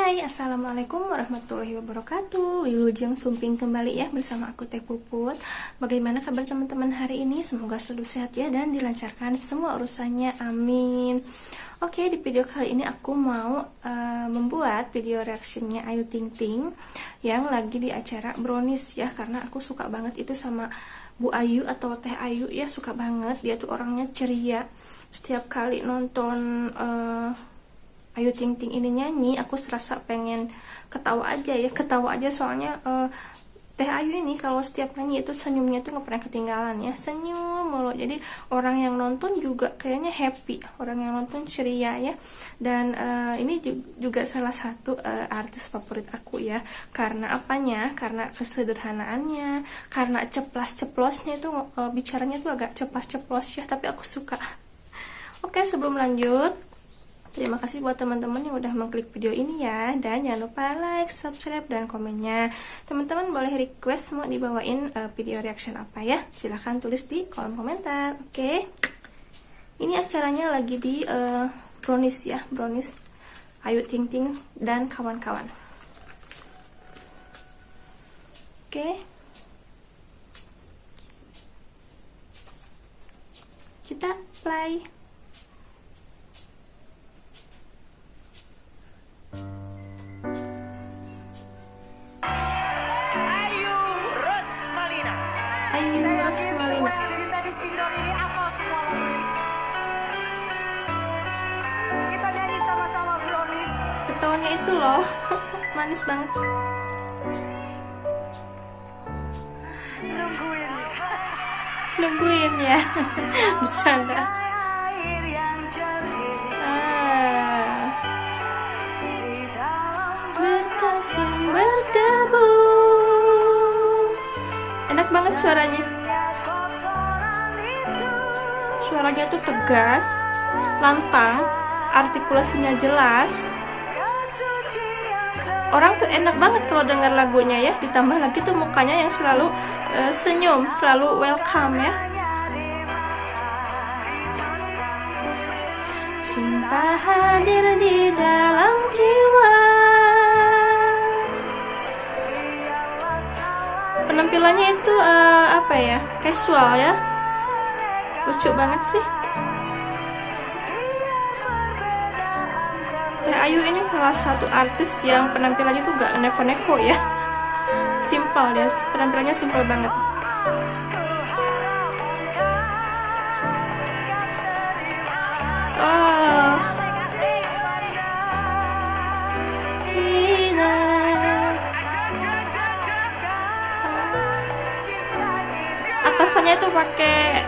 Hai, Assalamualaikum warahmatullahi wabarakatuh. Wilujeng Sumping kembali ya bersama aku Teh Puput. Bagaimana kabar teman-teman hari ini? Semoga selalu sehat ya dan dilancarkan semua urusannya, amin. Oke, di video kali ini aku mau membuat video reactionnya Ayu Ting Ting yang lagi di acara Brownies ya, karena aku suka banget itu sama Bu Ayu atau Teh Ayu ya, suka banget. Dia tuh orangnya ceria. Setiap kali nonton Ayu Ting Ting ini nyanyi, aku serasa pengen ketawa aja soalnya Teh Ayu ini kalau setiap nyanyi itu senyumnya tuh nggak pernah ketinggalan ya, senyum mulu. Jadi orang yang nonton juga kayaknya happy, orang yang nonton ceria ya. Dan ini juga salah satu artis favorit aku ya, karena apanya? Karena kesederhanaannya, karena ceplas-ceplosnya itu bicaranya tuh agak ceplas-ceplos ya, tapi aku suka. Oke, sebelum lanjut, terima kasih buat teman-teman yang udah mengklik video ini ya. Dan jangan lupa like, subscribe, dan komennya. Teman-teman boleh request mau dibawain video reaction apa ya. Silahkan tulis di kolom komentar. Oke. Ini acaranya lagi di Brownies ya. Brownies Ayu Ting Ting dan kawan-kawan. Oke. Kita play. Kita nyanyi sama-sama Brownies. Ketawanya itu loh manis banget. Nungguin ya. Bercanda. Air yang jernih di dalam Berkas yang berdebu. Enak banget suaranya. kotoran itu. Suaranya tuh tegas, lantang, artikulasinya jelas. Kesucian Orang tuh enak banget kalau dengar lagunya ya. Ditambah lagi tuh mukanya yang selalu senyum, selalu welcome ya. hanya di Cinta hadir di dalam jiwa. Biarlah salah Penampilannya itu apa ya, casual ya, lucu banget sih. Teh Ayu ini salah satu artis yang penampilannya tuh gak neko-neko ya, simpel ya, penampilannya simpel banget. Oh, atasannya itu pakai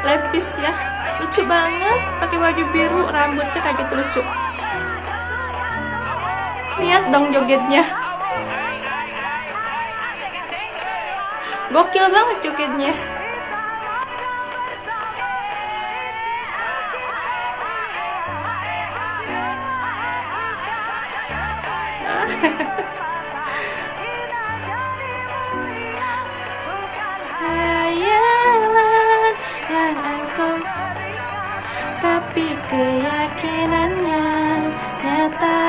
lepis ya, lucu banget, pakai baju biru, rambutnya kayak gitu lucu. Lihat dong jogetnya, gokil banget jogetnya. Hayalan yang engkau, tapi keyakinannya nyata.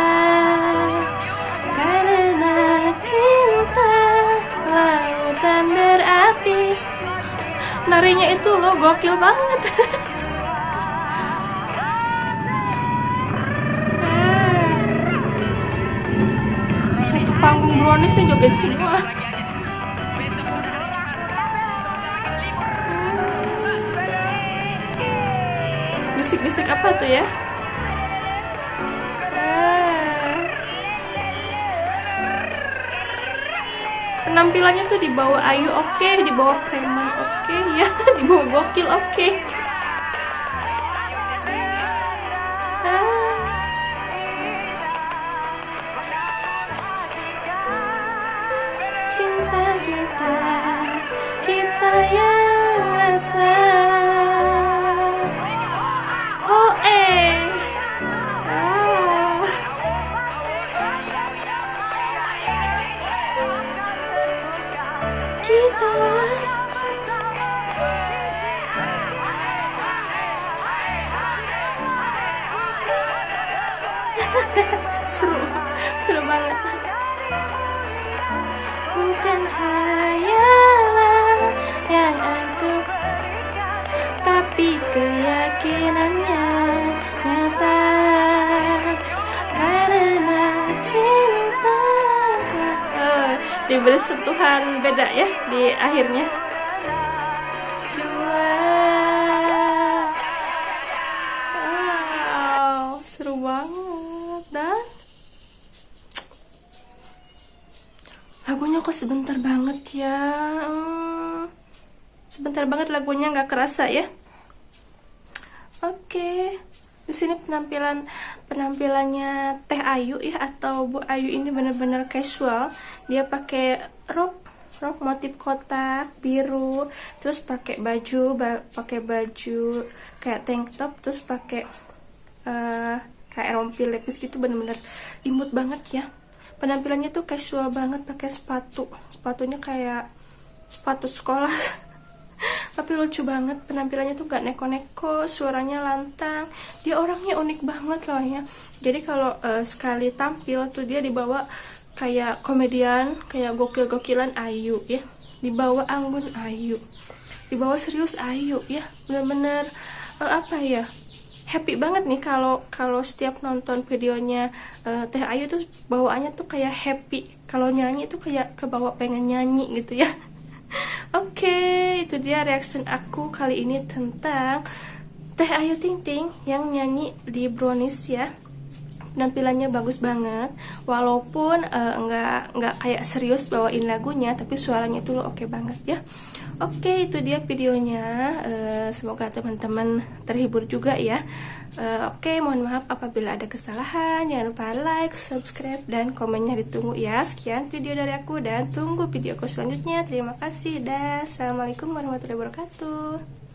Karena cinta lautan berapi. Narinya itu loh gokil banget. Panggung Brownies nih joget semua. Bisik-bisik apa tuh ya? Penampilannya tuh di bawah Ayu oke, di bawah preman oke ya, di bawah gokil oke. Cinta kita yang rasa. Oh kita seru seru banget. mulia bukan hayalan yang aku, berikan. tapi keyakinannya nyata karena cinta. Diberi sentuhan beda ya di akhirnya. Wow, seru banget. Dan lagunya kok sebentar banget ya. Sebentar banget lagunya, nggak kerasa ya. Oke, di sini penampilannya Teh Ayu ya, atau Bu Ayu ini benar-benar casual. Dia pakai rok motif kotak biru, terus pakai baju kayak tank top, terus pakai kayak rompi lepis gitu, bener-bener imut banget ya. Penampilannya tuh casual banget, pakai sepatunya kayak sepatu sekolah. Tapi lucu banget penampilannya tuh, gak neko-neko, suaranya lantang. Dia orangnya unik banget loh ya. Jadi kalau sekali tampil tuh dia dibawa kayak komedian, kayak gokil-gokilan Ayu ya, dibawa anggun Ayu, dibawa serius Ayu ya. Bener-bener apa ya, happy banget nih kalau setiap nonton videonya Teh Ayu tuh bawaannya tuh kayak happy. Kalau nyanyi tuh kayak kebawa pengen nyanyi gitu ya. Oke, itu dia reaction aku kali ini tentang Teh Ayu Ting Ting yang nyanyi di Brownies ya. Penampilannya bagus banget, walaupun nggak kayak serius bawain lagunya, tapi suaranya itu oke banget ya. Oke, itu dia videonya. Semoga teman-teman terhibur juga ya. Oke, mohon maaf apabila ada kesalahan. Jangan lupa like, subscribe, dan komennya ditunggu ya. Sekian video dari aku dan tunggu videoku selanjutnya. Terima kasih dan assalamualaikum warahmatullahi wabarakatuh.